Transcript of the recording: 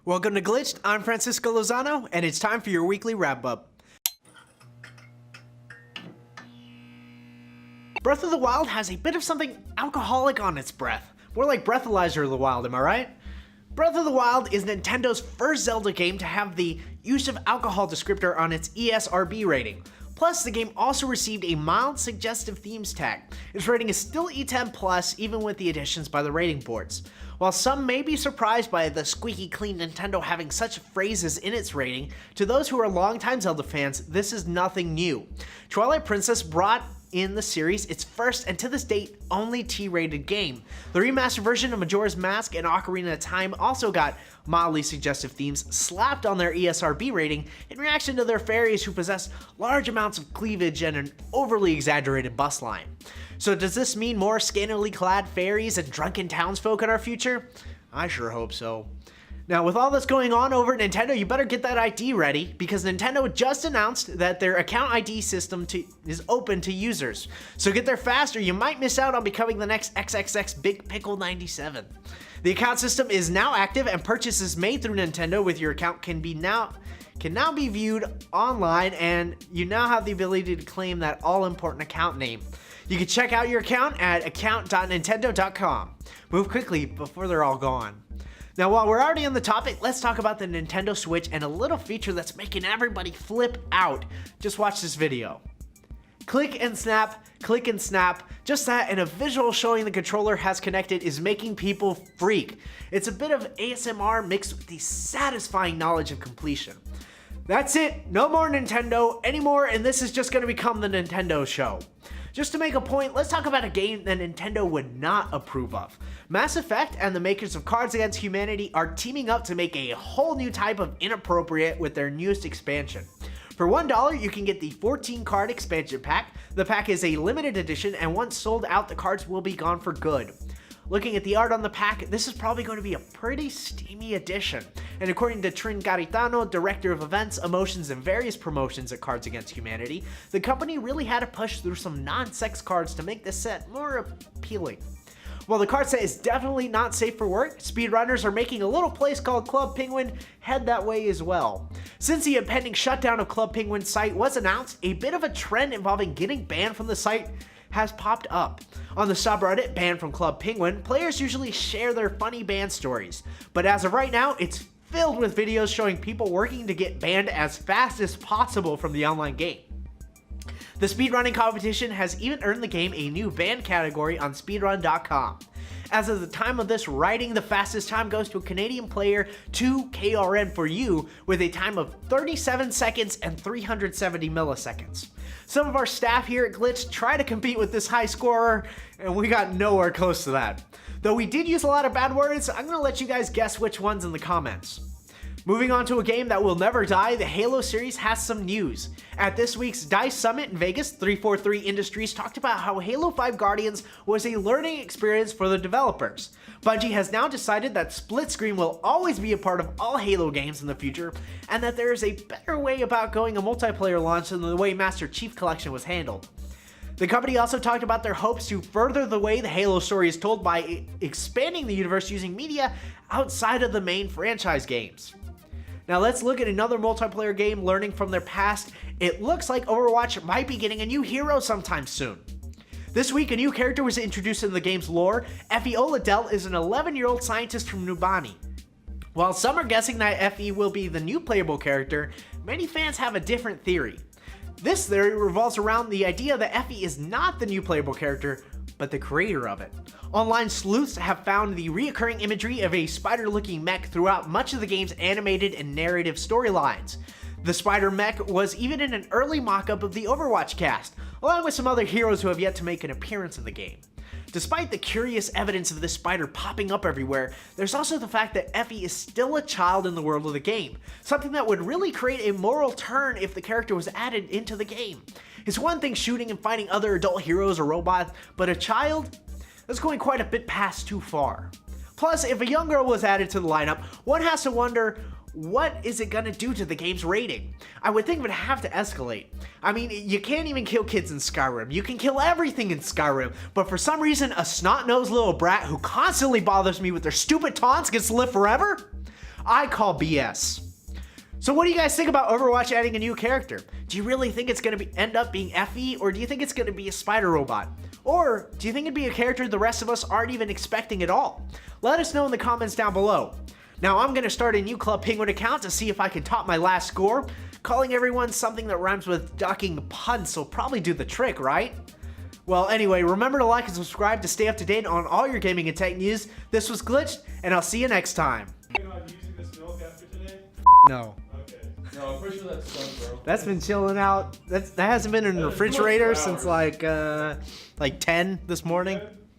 Welcome to Glitched, I'm Francisco Lozano, and it's time for your weekly wrap-up. Breath of the Wild has a bit of something alcoholic on its breath. More like Breathalyzer of the Wild, am I right? Breath of the Wild is Nintendo's first Zelda game to have the use of alcohol descriptor on its ESRB rating. Plus, the game also received a mild suggestive themes tag. Its rating is still E10+, even with the additions by the rating boards. While some may be surprised by the squeaky clean Nintendo having such phrases in its rating, to those who are longtime Zelda fans, this is nothing new. Twilight Princess brought in the series its first and to this date only T-rated game. The remastered version of Majora's Mask and Ocarina of Time also got mildly suggestive themes slapped on their ESRB rating in reaction to their fairies who possess large amounts of cleavage and an overly exaggerated bust line. So does this mean more scantily clad fairies and drunken townsfolk in our future? I sure hope so. Now, with all that's going on over at Nintendo, you better get that ID ready, because Nintendo just announced that their account ID system is open to users. So get there fast or you might miss out on becoming the next XXX Big Pickle 97. The account system is now active, and purchases made through Nintendo with your account can now be viewed online, and you now have the ability to claim that all-important account name. You can check out your account at account.nintendo.com. Move quickly before they're all gone. Now, while we're already on the topic, let's talk about the Nintendo Switch and a little feature that's making everybody flip out. Just watch this video. Click and snap, just that, and a visual showing the controller has connected is making people freak. It's a bit of ASMR mixed with the satisfying knowledge of completion. That's it, no more Nintendo anymore, and this is just going to become the Nintendo show. Just to make a point, let's talk about a game that Nintendo would not approve of. Mass Effect and the makers of Cards Against Humanity are teaming up to make a whole new type of inappropriate with their newest expansion. For $1, you can get the 14 card expansion pack. The pack is a limited edition, and once sold out, the cards will be gone for good. Looking at the art on the pack, this is probably going to be a pretty steamy edition. And according to Trin Garitano, director of events, emotions, and various promotions at Cards Against Humanity, the company really had to push through some non-sex cards to make this set more appealing. While the card set is definitely not safe for work, speedrunners are making a little place called Club Penguin head that way as well. Since the impending shutdown of Club Penguin's site was announced, a bit of a trend involving getting banned from the site has popped up. On the subreddit Banned from Club Penguin, players usually share their funny ban stories, but as of right now, it's filled with videos showing people working to get banned as fast as possible from the online game. The speedrunning competition has even earned the game a new ban category on speedrun.com. As of the time of this writing, the fastest time goes to a Canadian player, 2KRN for you, with a time of 37 seconds and 370 milliseconds. Some of our staff here at Glitch try to compete with this high scorer, and we got nowhere close to that. Though we did use a lot of bad words, I'm gonna let you guys guess which ones in the comments. Moving on to a game that will never die, the Halo series has some news. At this week's DICE Summit in Vegas, 343 Industries talked about how Halo 5 Guardians was a learning experience for the developers. Bungie has now decided that split screen will always be a part of all Halo games in the future, and that there is a better way about going a multiplayer launch than the way Master Chief Collection was handled. The company also talked about their hopes to further the way the Halo story is told by expanding the universe using media outside of the main franchise games. Now let's look at another multiplayer game learning from their past. It looks like Overwatch might be getting a new hero sometime soon. This week, a new character was introduced in the game's lore. Effie Oladell is an 11-year-old scientist from Nubani. While some are guessing that Effie will be the new playable character, many fans have a different theory. This theory revolves around the idea that Effie is not the new playable character, but the creator of it. Online sleuths have found the reoccurring imagery of a spider-looking mech throughout much of the game's animated and narrative storylines. The spider mech was even in an early mock-up of the Overwatch cast, along with some other heroes who have yet to make an appearance in the game. Despite the curious evidence of this spider popping up everywhere, there's also the fact that Effie is still a child in the world of the game, something that would really create a moral turn if the character was added into the game. It's one thing shooting and fighting other adult heroes or robots, but a child? That's going quite a bit past too far. Plus, if a young girl was added to the lineup, one has to wonder, what is it gonna do to the game's rating? I would think it would have to escalate. I mean, you can't even kill kids in Skyrim. You can kill everything in Skyrim, but for some reason, a snot-nosed little brat who constantly bothers me with their stupid taunts gets to live forever? I call BS. So what do you guys think about Overwatch adding a new character? Do you really think it's going to end up being Effie, or do you think it's going to be a spider robot? Or do you think it'd be a character the rest of us aren't even expecting at all? Let us know in the comments down below. Now I'm going to start a new Club Penguin account to see if I can top my last score. Calling everyone something that rhymes with ducking punts will probably do the trick, right? Well, anyway, remember to like and subscribe to stay up to date on all your gaming and tech news. This was Glitched, and I'll see you next time. You're not using this milk after today? No. Okay. No, I'm pretty sure that's done, bro. That's been chilling out. That hasn't been in the refrigerator since like 10 this morning.